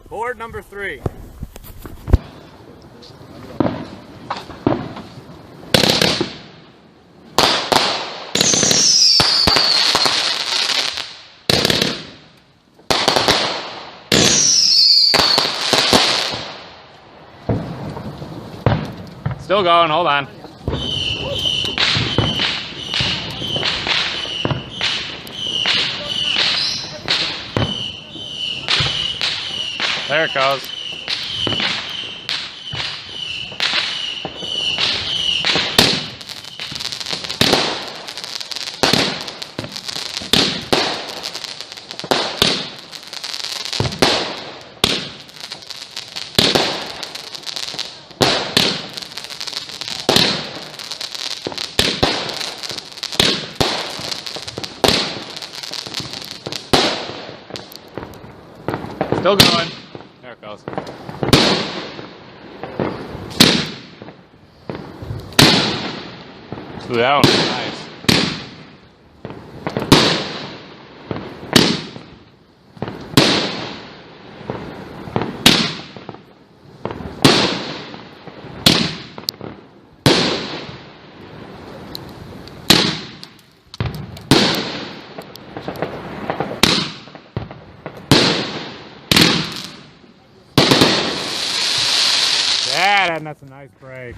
Board number 3. Still going, hold on. There it goes. Still going. There it goes. Ooh, that one was nice. Yeah, that's a nice break.